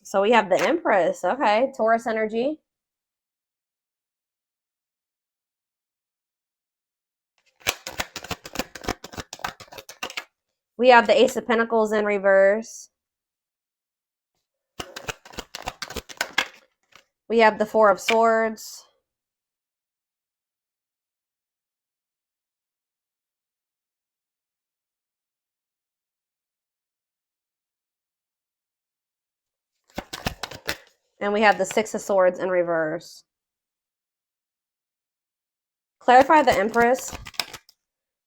So we have the Empress. Okay, Taurus energy. We have the Ace of Pentacles in reverse. We have the Four of Swords. And we have the Six of Swords in reverse. Clarify the Empress.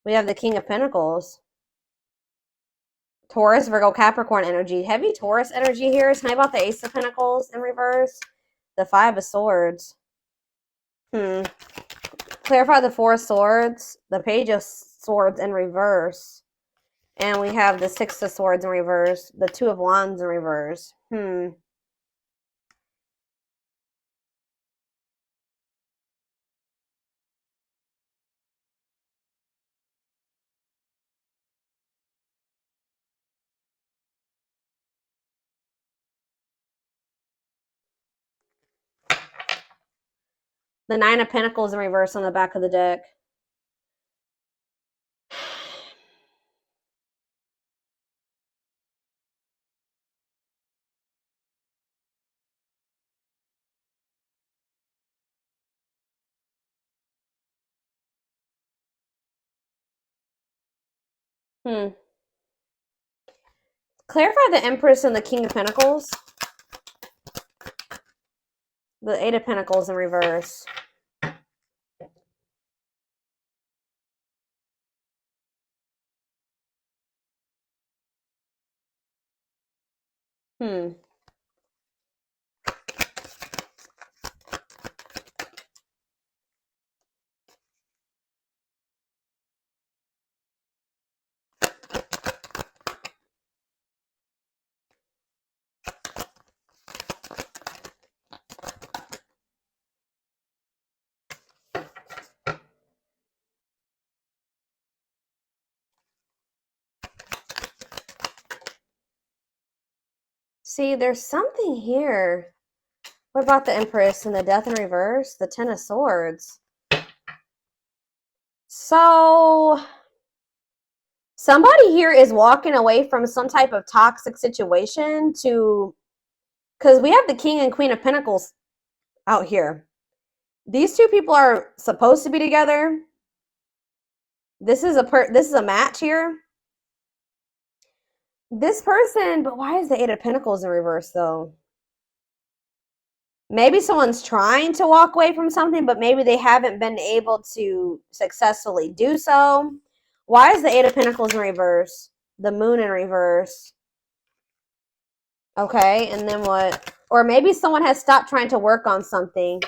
We have the King of Pentacles. Taurus, Virgo, Capricorn energy. Heavy Taurus energy here. Tell me about the Ace of Pentacles in reverse. The Five of Swords. Clarify the Four of Swords. The Page of Swords in reverse. And we have the Six of Swords in reverse. The Two of Wands in reverse. The Nine of Pentacles in reverse on the back of the deck. Clarify the Empress and the King of Pentacles. The Eight of Pentacles in reverse. See, there's something here. What about the Empress and the Death in reverse? The Ten of Swords. So, somebody here is walking away from some type of toxic situation to, because we have the King and Queen of Pentacles out here. These two people are supposed to be together. This is a match here. This person, but why is the Eight of Pentacles in reverse though? Maybe someone's trying to walk away from something, but maybe they haven't been able to successfully do so. Why is the Eight of Pentacles in reverse? The Moon in reverse. Okay, and then what? Or maybe someone has stopped trying to work on something.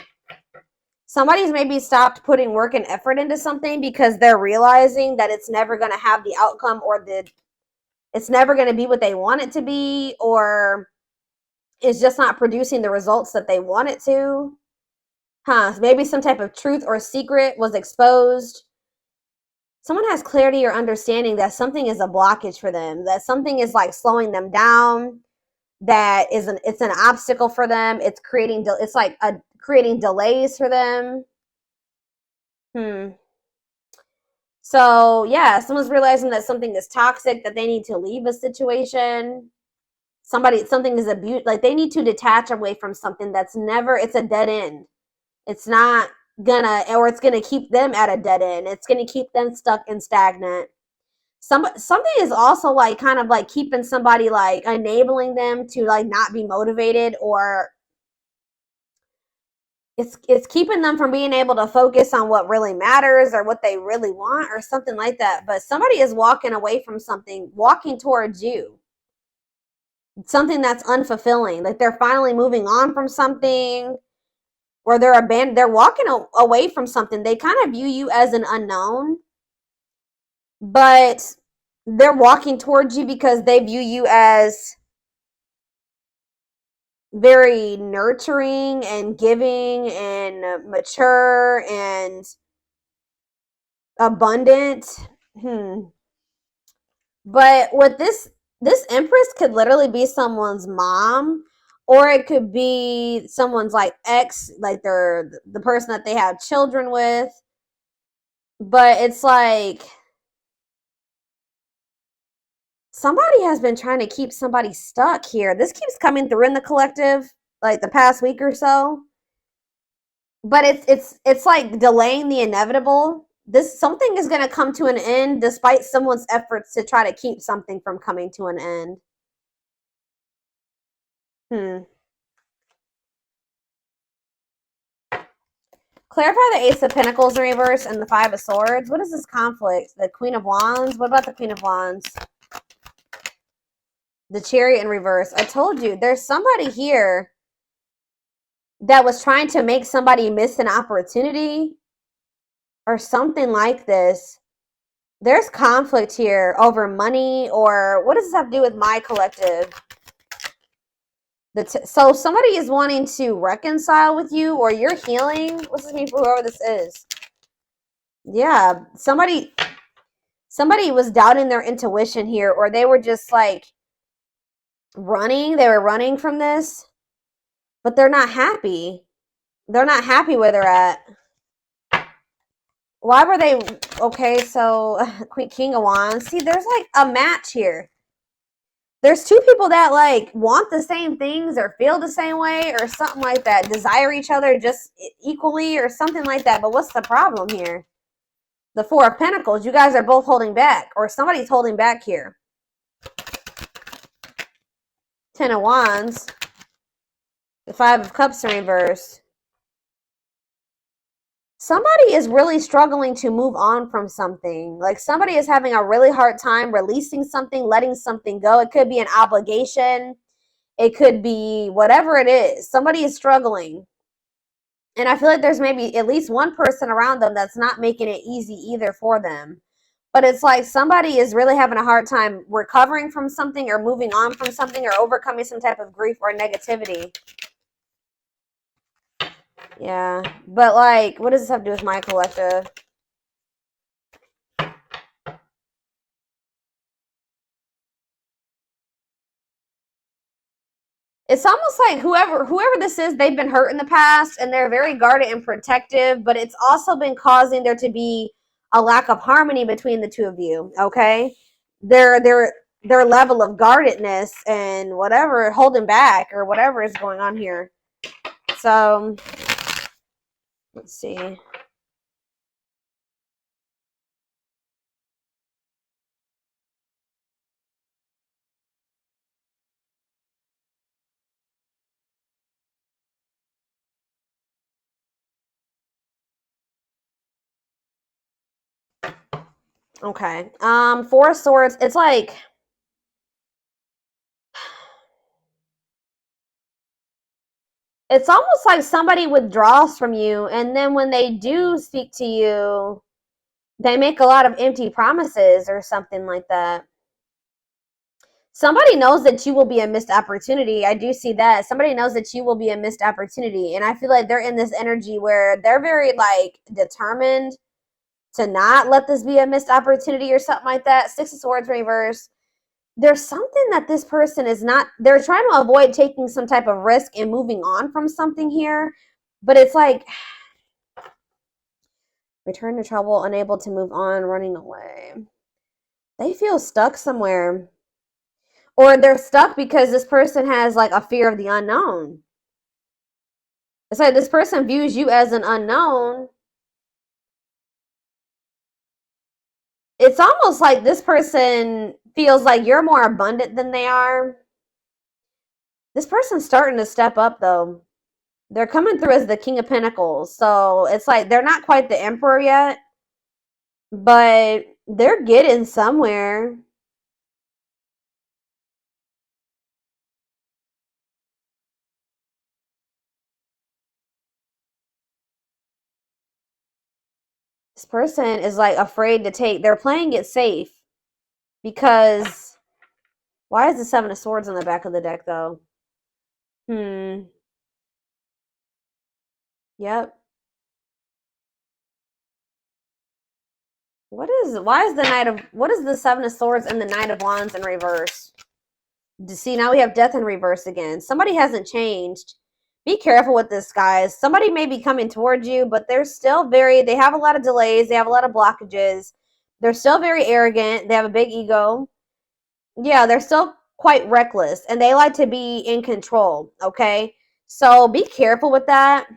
Somebody's maybe stopped putting work and effort into something because they're realizing that it's never going to have the outcome, or it's never going to be what they want it to be, or it's just not producing the results that they want it to. Maybe some type of truth or secret was exposed. Someone has clarity or understanding that something is a blockage for them, that something is like slowing them down, that it's an obstacle for them. It's creating delays for them. So yeah, someone's realizing that something is toxic, that they need to leave a situation. Something is abused, like they need to detach away from something that's it's a dead end. It's not gonna, or it's gonna keep them at a dead end. It's gonna keep them stuck and stagnant. Something is also like kind of like keeping somebody, like enabling them to like not be motivated, or it's keeping them from being able to focus on what really matters or what they really want or something like that. But somebody is walking away from something, walking towards you. Something that's unfulfilling. Like they're finally moving on from something, or they're walking away from something. They kind of view you as an unknown, but they're walking towards you because they view you as very nurturing and giving and mature and abundant. But with this Empress could literally be someone's mom, Or it could be someone's like ex, like they're the person that they have children with. But it's like somebody has been trying to keep somebody stuck here. This keeps coming through in the collective, like the past week or so. But it's like delaying the inevitable. This something is going to come to an end despite someone's efforts to try to keep something from coming to an end. Clarify the Ace of Pentacles in reverse and the Five of Swords. What is this conflict? The Queen of Wands? What about the Queen of Wands? The Chariot in reverse. I told you, there's somebody here that was trying to make somebody miss an opportunity or something like this. There's conflict here over money, or what does this have to do with my collective? So somebody is wanting to reconcile with you, or you're healing. What's this mean for whoever this is? Yeah, somebody was doubting their intuition here, or they were just like running. They were running from this, but they're not happy. They're not happy where they're at. Why were they? Okay, so King of Wands. See, there's like a match here. There's two people that like want the same things or feel the same way or something like that. Desire each other just equally or something like that. But what's the problem here? The Four of Pentacles. You guys are both holding back, or somebody's holding back here. Ten of Wands. The Five of Cups in reverse. Somebody is really struggling to move on from something. Like somebody is having a really hard time releasing something, letting something go. It could be an obligation. It could be whatever it is. Somebody is struggling. And I feel like there's maybe at least one person around them that's not making it easy either for them. But it's like somebody is really having a hard time recovering from something or moving on from something or overcoming some type of grief or negativity. Yeah, but like, what does this have to do with my collective? It's almost like whoever this is, they've been hurt in the past and they're very guarded and protective, but it's also been causing there to be a lack of harmony between the two of you, okay? Their level of guardedness and whatever, holding back or whatever is going on here. So, let's see. Okay. Four of Swords. It's like it's almost like somebody withdraws from you, and then when they do speak to you, they make a lot of empty promises or something like that. Somebody knows that you will be a missed opportunity. I do see that. Somebody knows that you will be a missed opportunity. And I feel like they're in this energy where they're very like determined to not let this be a missed opportunity or something like that. Six of Swords reverse. There's something that this person is not, they're trying to avoid taking some type of risk and moving on from something here. But it's like, return to trouble, unable to move on, running away. They feel stuck somewhere. Or they're stuck because this person has like a fear of the unknown. It's like this person views you as an unknown. It's almost like this person feels like you're more abundant than they are. This person's starting to step up though. They're coming through as the King of Pentacles. So it's like they're not quite the Emperor yet, but they're getting somewhere. This person is like afraid to take, they're playing it safe because why is the Seven of Swords on the back of the deck though? Yep. Why is the Knight of, what is the Seven of Swords and the Knight of Wands in reverse? See, now we have death in reverse again. Somebody hasn't changed. Be careful with this, guys. Somebody may be coming towards you, but they're still they have a lot of delays. They have a lot of blockages. They're still very arrogant. They have a big ego. Yeah, they're still quite reckless, and they like to be in control, okay? So be careful with that,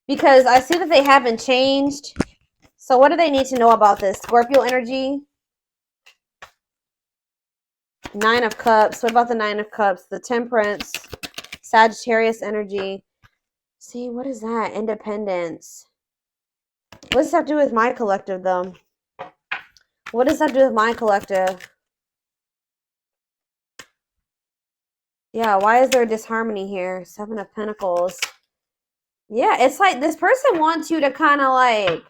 because I see that they haven't changed. So what do they need to know about this? Scorpio energy. Nine of Cups. What about the Nine of Cups? The Temperance. Sagittarius energy. See, what is that? Independence. What does that do with my collective, though? What does that do with my collective? Yeah, why is there disharmony here? Seven of Pentacles. Yeah, it's like this person wants you to kind of like...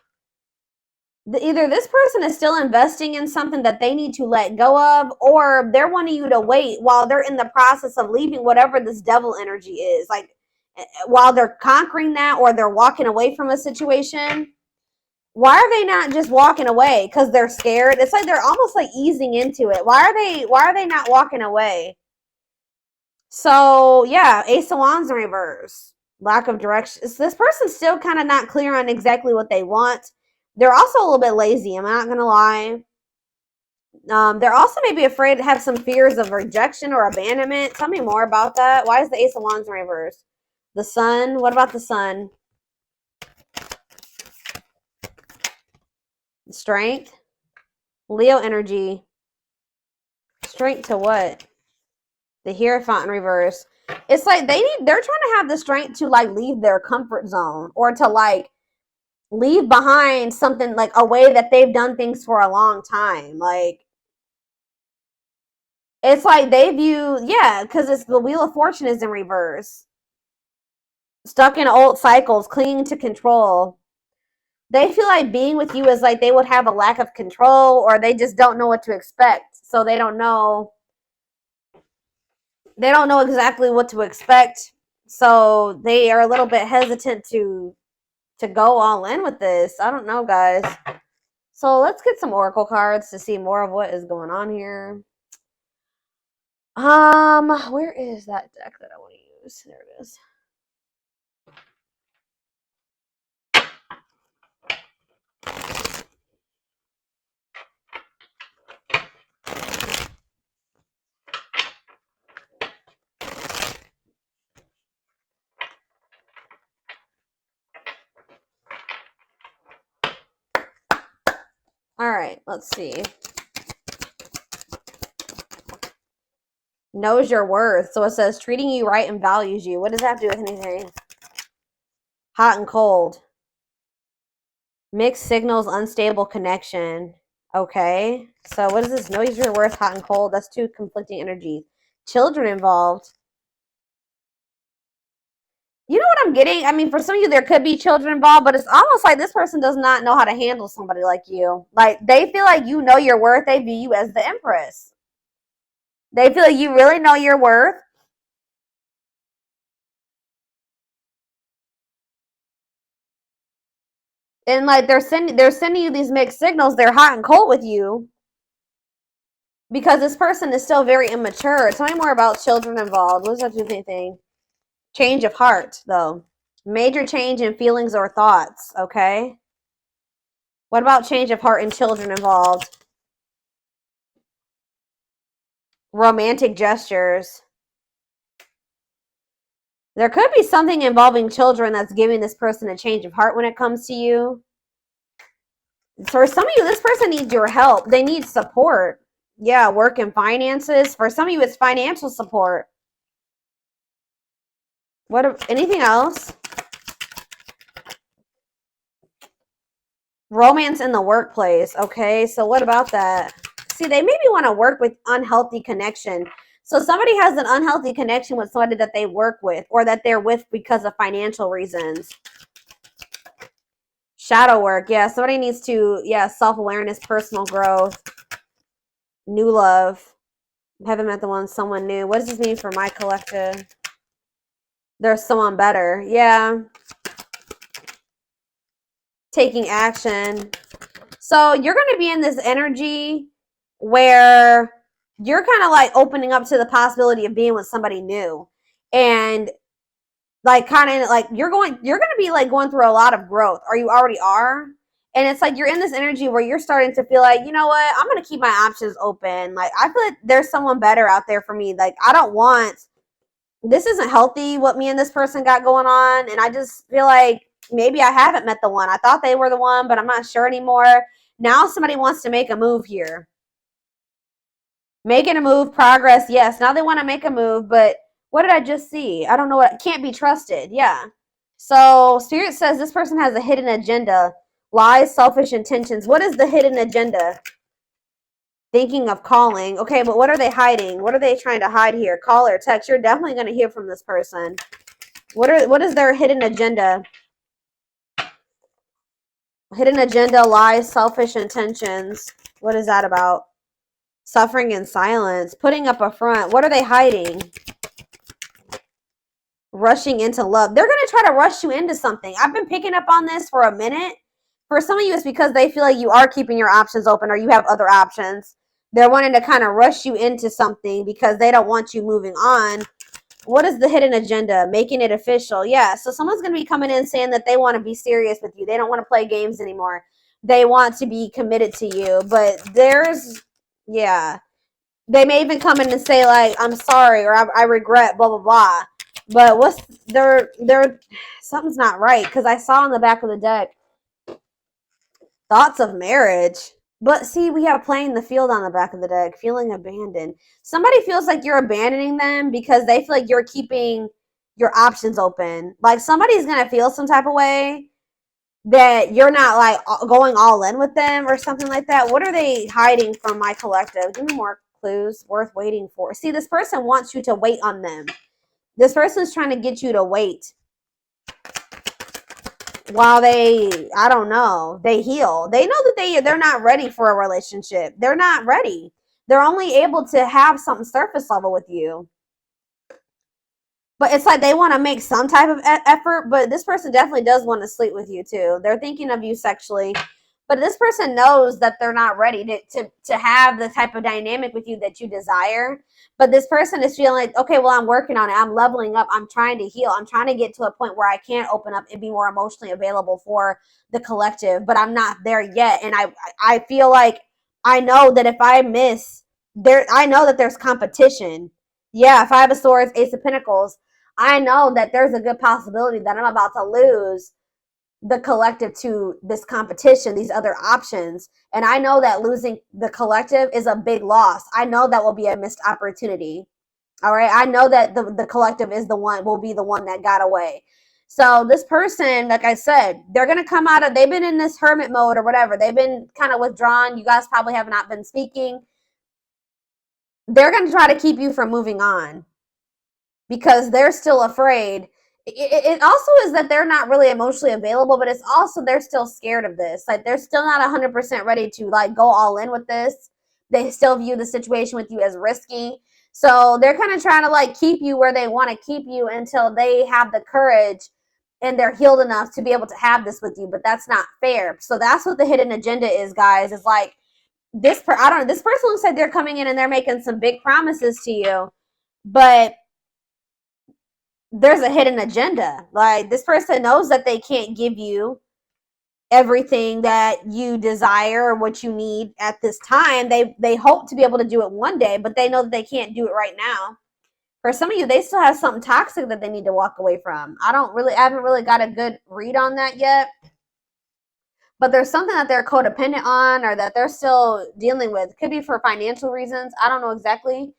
Either this person is still investing in something that they need to let go of, or they're wanting you to wait while they're in the process of leaving whatever this devil energy is. Like, while they're conquering that, or they're walking away from a situation. Why are they not just walking away? Because they're scared? It's like they're almost like easing into it. Why are they not walking away? So, yeah, Ace of Wands in reverse. Lack of direction. So this person's still kind of not clear on exactly what they want. They're also a little bit lazy, I'm not going to lie. They're also maybe afraid to have some fears of rejection or abandonment. Tell me more about that. Why is the Ace of Wands in reverse? The Sun. What about the Sun? Strength. Leo energy. Strength to what? The Hierophant in reverse. It's like they're trying to have the strength to like leave their comfort zone, or to like leave behind something, like a way that they've done things for a long time. Like, it's like they view, yeah, because it's the Wheel of Fortune is in reverse. Stuck in old cycles, clinging to control. They feel like being with you is like they would have a lack of control, or they just don't know what to expect. So they don't know exactly what to expect. So they are a little bit hesitant to go all in with this. I don't know, guys. So let's get some oracle cards to see more of what is going on here. Where is that deck that I want to use? There it is. All right, let's see. Knows your worth. So it says treating you right and values you. What does that have to do with anything? Hot and cold. Mixed signals, unstable connection. Okay. So what is this? Knows your worth, hot and cold. That's two conflicting energies. Children involved. You know what I'm getting? I mean, for some of you, there could be children involved, but it's almost like this person does not know how to handle somebody like you. Like, they feel like you know your worth. They view you as the Empress. They feel like you really know your worth. And like they're sending you these mixed signals. They're hot and cold with you because this person is still very immature. Tell me more about children involved. What does that do with anything? Change of heart, though. Major change in feelings or thoughts, okay? What about change of heart and children involved? Romantic gestures. There could be something involving children that's giving this person a change of heart when it comes to you. For some of you, this person needs your help. They need support. Yeah, work and finances. For some of you, it's financial support. Anything else? Romance in the workplace. Okay, so what about that? See, they maybe want to work with unhealthy connection. So somebody has an unhealthy connection with somebody that they work with, or that they're with because of financial reasons. Shadow work. Yeah, somebody needs to, yeah, self-awareness, personal growth, new love. Haven't met the one, someone new. What does this mean for my collective? There's someone better. Yeah. Taking action. So you're going to be in this energy where you're kind of like opening up to the possibility of being with somebody new. And like kind of like you're going to be like going through a lot of growth, or you already are. And it's like you're in this energy where you're starting to feel like, you know what, I'm going to keep my options open. Like I feel like there's someone better out there for me. Like I don't want, this isn't healthy what me and this person got going on. And I just feel like maybe I haven't met the one. I thought they were the one, but I'm not sure anymore. Now somebody wants to make a move here. Making a move, progress, yes. Now they want to make a move, but what did I just see? I don't know what, can't be trusted. Yeah. So Spirit says this person has a hidden agenda, lies, selfish intentions. What is the hidden agenda? Thinking of calling. Okay, but what are they hiding? What are they trying to hide here? Call or text. You're definitely going to hear from this person. What is their hidden agenda? Hidden agenda, lies, selfish intentions. What is that about? Suffering in silence. Putting up a front. What are they hiding? Rushing into love. They're going to try to rush you into something. I've been picking up on this for a minute. For some of you, it's because they feel like you are keeping your options open or you have other options. They're wanting to kind of rush you into something because they don't want you moving on. What is the hidden agenda? Making it official. Yeah, so someone's going to be coming in saying that they want to be serious with you. They don't want to play games anymore. They want to be committed to you. But there's, yeah. They may even come in and say like, I'm sorry, or I regret, blah, blah, blah. But what's they're something's not right, because I saw on the back of the deck thoughts of marriage. But see, we have playing the field on the back of the deck, feeling abandoned. Somebody feels like you're abandoning them because they feel like you're keeping your options open. Like somebody's gonna feel some type of way that you're not like going all in with them or something like that. What are they hiding from my collective? Give me more clues worth waiting for. See, this person wants you to wait on them. This person's trying to get you to wait while they, I don't know, they heal. They know that they're not ready for a relationship. They're not ready. They're only able to have something surface level with you. But it's like they want to make some type of effort, but this person definitely does want to sleep with you too. They're thinking of you sexually. But this person knows that they're not ready to have the type of dynamic with you that you desire. But this person is feeling like, okay, well, I'm working on it. I'm leveling up. I'm trying to heal. I'm trying to get to a point where I can open up and be more emotionally available for the collective. But I'm not there yet. And I feel like I know that if I miss, I know that there's competition. Yeah, Five of Swords, Ace of Pentacles. I know that there's a good possibility that I'm about to lose the collective to this competition, these other options. And I know that losing the collective is a big loss. I know that will be a missed opportunity. All right. I know that the collective is will be the one that got away. So this person, like I said, they're going to come out of, they've been in this hermit mode or whatever. They've been kind of withdrawn. You guys probably have not been speaking. They're going to try to keep you from moving on because they're still afraid. It also is that they're not really emotionally available, but it's also they're still scared of this. Like they're still not 100% ready to like go all in with this. They still view the situation with you as risky. So they're kind of trying to like keep you where they want to keep you until they have the courage and they're healed enough to be able to have this with you. But that's not fair. So that's what the hidden agenda is, guys. It's like this person looks like they're coming in and they're making some big promises to you, but there's a hidden agenda. Like this person knows that they can't give you everything that you desire or what you need at this time. They hope to be able to do it one day, but they know that they can't do it right now. For some of you, they still have something toxic that they need to walk away from. I haven't really got a good read on that yet. But there's something that they're codependent on or that they're still dealing with. It could be for financial reasons. I don't know exactly.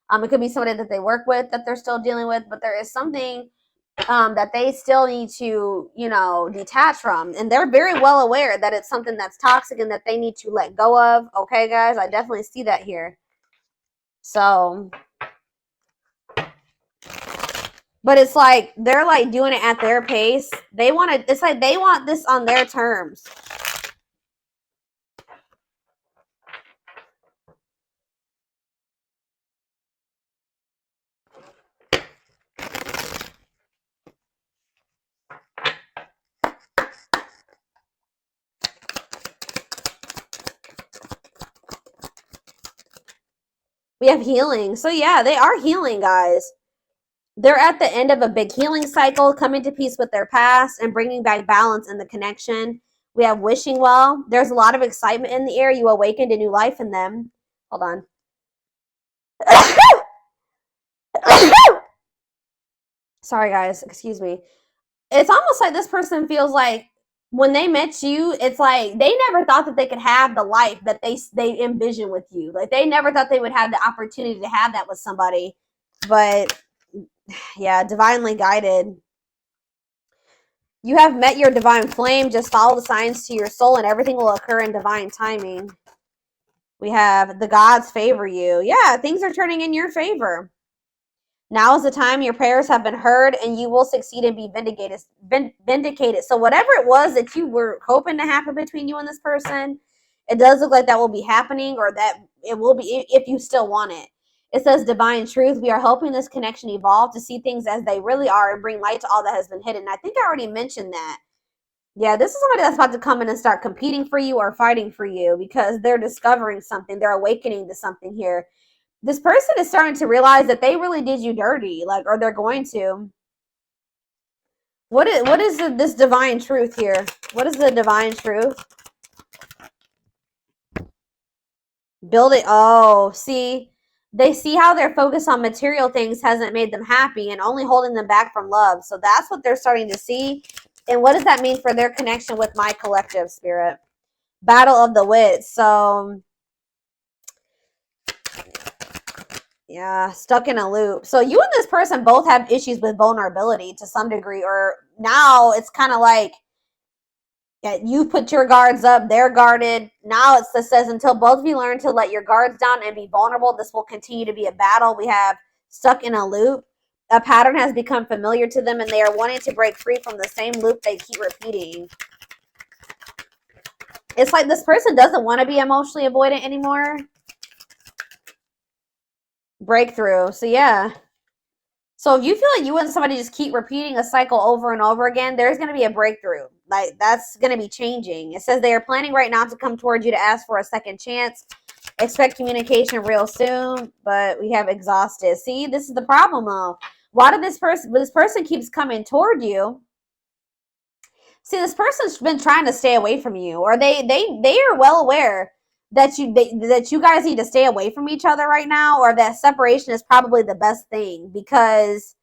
It could be somebody that they work with that they're still dealing with, but there is something that they still need to, detach from. And they're very well aware that it's something that's toxic and that they need to let go of. Okay, guys, I definitely see that here. So, but it's like they're like doing it at their pace. It's like they want this on their terms. We have healing. So yeah, they are healing, guys. They're at the end of a big healing cycle, coming to peace with their past and bringing back balance in the connection. We have wishing well. There's a lot of excitement in the air. You awakened a new life in them. Hold on. Sorry, guys. Excuse me. It's almost like this person feels like when they met you, it's like they never thought that they could have the life that they envision with you. Like they never thought they would have the opportunity to have that with somebody. But yeah, divinely guided. You have met your divine flame. Just follow the signs to your soul and everything will occur in divine timing. We have the gods favor you. Yeah, things are turning in your favor. Now is the time your prayers have been heard and you will succeed and be vindicated. So whatever it was that you were hoping to happen between you and this person, it does look like that will be happening, or that it will be if you still want it. It says divine truth. We are helping this connection evolve to see things as they really are and bring light to all that has been hidden. I think I already mentioned that. Yeah, this is somebody that's about to come in and start competing for you or fighting for you because they're discovering something. They're awakening to something here. This person is starting to realize that they really did you dirty, like, or they're going to. What is this divine truth here? What is the divine truth? Build it. Oh, see, they see how their focus on material things hasn't made them happy and only holding them back from love. So that's what they're starting to see. And what does that mean for their connection with my collective spirit? Battle of the wits. So yeah, stuck in a loop. So you and this person both have issues with vulnerability to some degree, or now it's kind of like, yeah, you put your guards up, they're guarded. Now it says until both of you learn to let your guards down and be vulnerable, this will continue to be a battle. We have stuck in a loop. A pattern has become familiar to them and they are wanting to break free from the same loop they keep repeating. It's like this person doesn't want to be emotionally avoidant anymore. Breakthrough. So yeah. So if you feel like you and somebody just keep repeating a cycle over and over again, there's going to be a breakthrough. Like that's going to be changing. It says they are planning right now to come towards you to ask for a second chance. Expect communication real soon, but we have exhausted. See, this is the problem though. Why did this person keeps coming toward you? See, this person's been trying to stay away from you, or they are well aware that you guys need to stay away from each other right now, or that separation is probably the best thing, because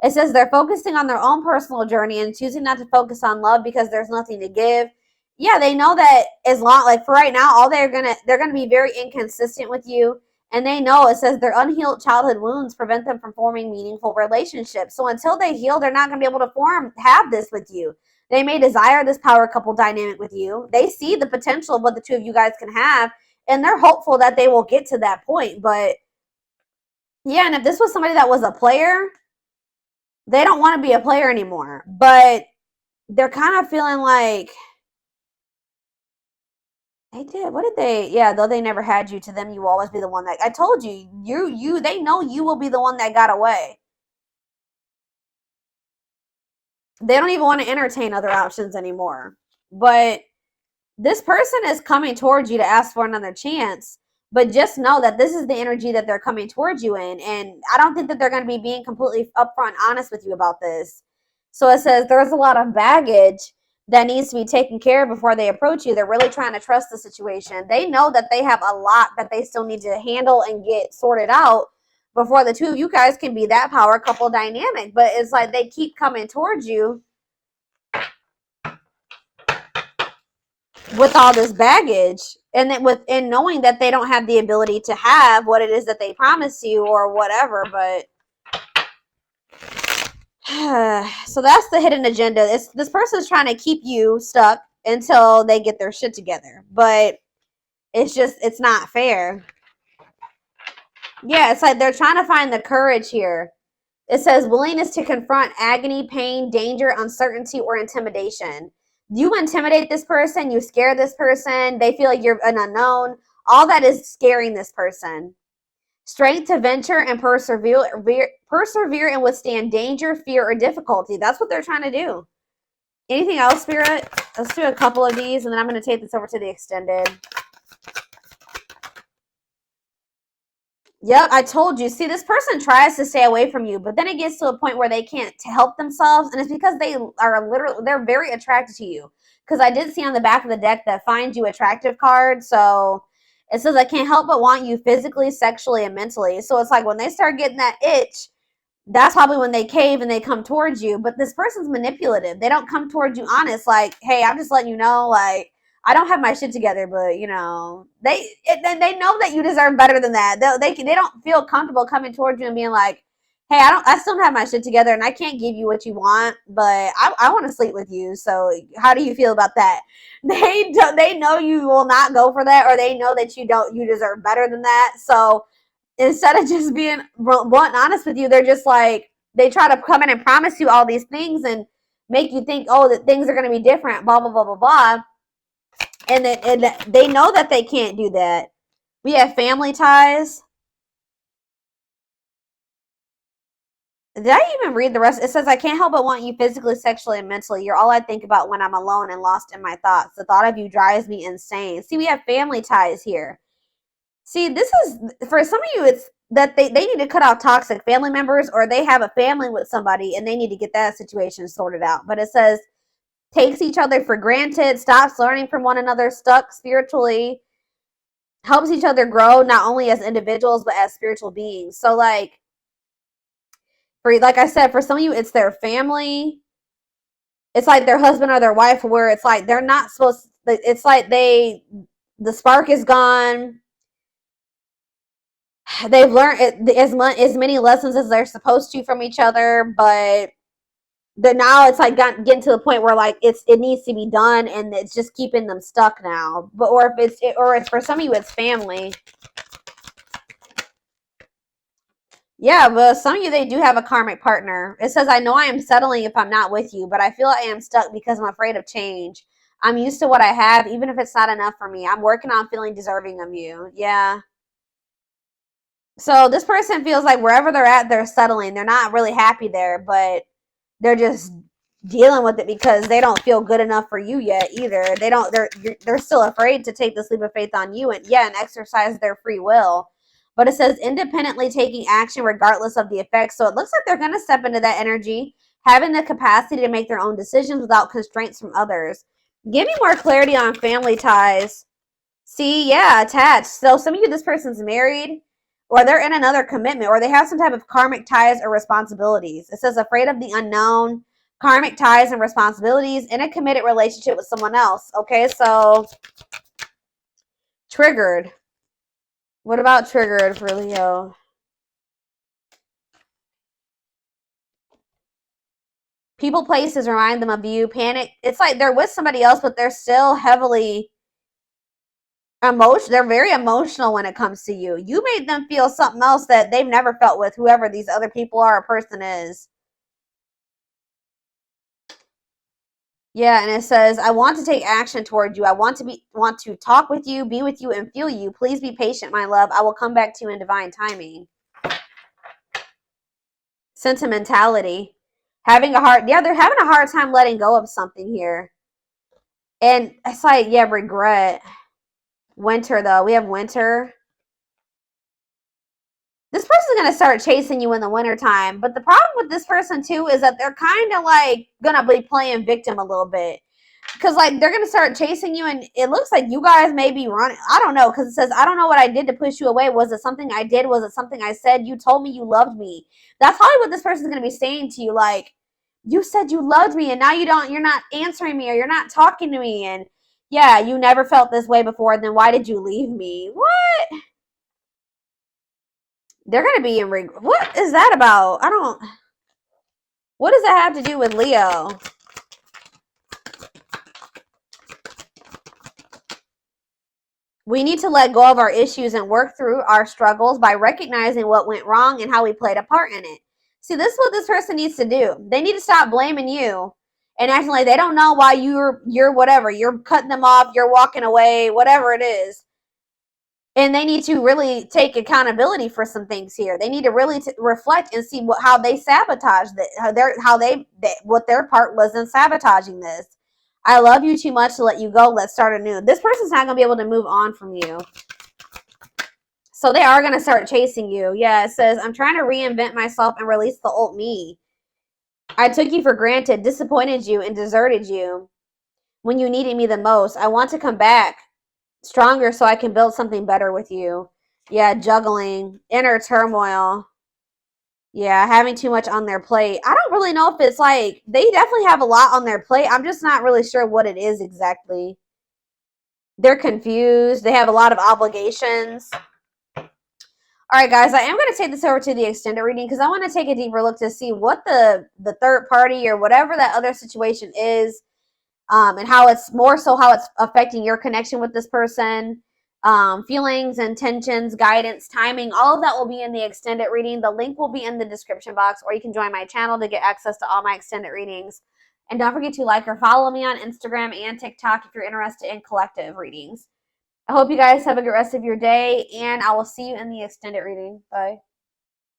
it says they're focusing on their own personal journey and choosing not to focus on love because there's nothing to give. Yeah, they know that as long, like for right now, they're gonna be very inconsistent with you, and they know it says their unhealed childhood wounds prevent them from forming meaningful relationships. So until they heal, they're not gonna be able to have this with you. They may desire this power couple dynamic with you. They see the potential of what the two of you guys can have, and they're hopeful that they will get to that point. But yeah, and if this was somebody that was a player, they don't want to be a player anymore. But they're kind of feeling like they did. What did they? Yeah, though they never had you, to them you will always be the one that I told you. They know you will be the one that got away. They don't even want to entertain other options anymore. But this person is coming towards you to ask for another chance, but just know that this is the energy that they're coming towards you in. And I don't think that they're going to be being completely upfront honest with you about this. So it says there's a lot of baggage that needs to be taken care of before they approach you. They're really trying to trust the situation. They know that they have a lot that they still need to handle and get sorted out before the two of you guys can be that power couple dynamic. But it's like they keep coming towards you with all this baggage, and then knowing that they don't have the ability to have what it is that they promise you or whatever. But so that's the hidden agenda. This person's trying to keep you stuck until they get their shit together, but it's not fair. Yeah, it's like they're trying to find the courage here. It says willingness to confront agony, pain, danger, uncertainty, or intimidation. You intimidate this person, you scare this person, they feel like you're an unknown. All that is scaring this person. Strength to venture and persevere and withstand danger, fear, or difficulty. That's what they're trying to do. Anything else, Spirit? Let's do a couple of these, and then I'm going to take this over to the extended. Yep, I told you. See, this person tries to stay away from you, but then it gets to a point where they can't help themselves, and it's because they are literally, they're very attracted to you. Because I did see on the back of the deck that finds you attractive card, so it says I can't help but want you physically, sexually, and mentally. So it's like when they start getting that itch, that's probably when they cave and they come towards you. But this person's manipulative. They don't come towards you honest, like, hey, I'm just letting you know, like, I don't have my shit together, but you know, they know that you deserve better than that. They don't feel comfortable coming towards you and being like, hey, I still don't have my shit together and I can't give you what you want, but I want to sleep with you. So how do you feel about that? They know you will not go for that, or they know that you deserve better than that. So instead of just being blunt and honest with you, they're just like, they try to come in and promise you all these things and make you think, oh, that things are going to be different, blah, blah, blah, blah, blah. And they know that they can't do that. We have family ties. Did I even read the rest? It says, I can't help but want you physically, sexually, and mentally. You're all I think about when I'm alone and lost in my thoughts. The thought of you drives me insane. See, we have family ties here. See, this is, for some of you, it's that they need to cut off toxic family members, or they have a family with somebody and they need to get that situation sorted out. But it says, takes each other for granted, stops learning from one another, stuck spiritually, helps each other grow, not only as individuals, but as spiritual beings. So, like, like I said, for some of you, it's their family. It's like their husband or their wife, where it's like they're not supposed to, it's like the spark is gone. They've learned as many lessons as they're supposed to from each other, but now it's like getting to the point where like it needs to be done, and it's just keeping them stuck now. But or it's for some of you, it's family. Yeah, but some of you, they do have a karmic partner. It says, I know I am settling if I'm not with you, but I feel I am stuck because I'm afraid of change. I'm used to what I have, even if it's not enough for me. I'm working on feeling deserving of you. Yeah. So this person feels like wherever they're at, they're settling. They're not really happy there, but they're just dealing with it because they don't feel good enough for you yet either. They're still afraid to take this leap of faith on you and exercise their free will. But it says independently taking action regardless of the effects. So it looks like they're going to step into that energy, having the capacity to make their own decisions without constraints from others. Give me more clarity on family ties. See, yeah, attached. So some of you, this person's married, or they're in another commitment, or they have some type of karmic ties or responsibilities. It says afraid of the unknown, karmic ties and responsibilities, in a committed relationship with someone else. Okay, so triggered. What about triggered for Leo? People, places remind them of you. Panic. It's like they're with somebody else, but they're still heavily they're very emotional when it comes to you. You made them feel something else that they've never felt with whoever these other people are or person is. Yeah, and it says, I want to take action toward you. I want to talk with you, be with you, and feel you. Please be patient, my love. I will come back to you in divine timing. Sentimentality. They're having a hard time letting go of something here. And it's like, yeah, regret. Winter, though. We have winter. This person's going to start chasing you in the wintertime. But the problem with this person, too, is that they're kind of like going to be playing victim a little bit. Because, like, they're going to start chasing you, and it looks like you guys may be running. I don't know, because it says, I don't know what I did to push you away. Was it something I did? Was it something I said? You told me you loved me. That's probably what this person's going to be saying to you. Like, you said you loved me, and now you're not answering me, or you're not talking to me. And, yeah, you never felt this way before. Then why did you leave me? What? They're going to be in regret. What is that about? What does that have to do with Leo? We need to let go of our issues and work through our struggles by recognizing what went wrong and how we played a part in it. See, this is what this person needs to do. They need to stop blaming you and acting like they don't know why you're whatever. You're cutting them off, you're walking away, whatever it is. And they need to really take accountability for some things here. They need to really reflect and see how they sabotaged it, what their part was in sabotaging this. I love you too much to let you go. Let's start anew. This person's not going to be able to move on from you. So they are going to start chasing you. Yeah, it says, I'm trying to reinvent myself and release the old me. I took you for granted, disappointed you, and deserted you when you needed me the most. I want to come back stronger so I can build something better with you. Yeah, juggling, inner turmoil. Yeah, having too much on their plate. I don't really know if it's like, they definitely have a lot on their plate. I'm just not really sure what it is exactly. They're confused. They have a lot of obligations. All right, guys, I am going to take this over to the extended reading because I want to take a deeper look to see what the third party or whatever that other situation is, and how it's more so how it's affecting your connection with this person, feelings, intentions, guidance, timing. All of that will be in the extended reading. The link will be in the description box, or you can join my channel to get access to all my extended readings. And don't forget to like or follow me on Instagram and TikTok if you're interested in collective readings. I hope you guys have a good rest of your day, and I will see you in the extended reading. Bye.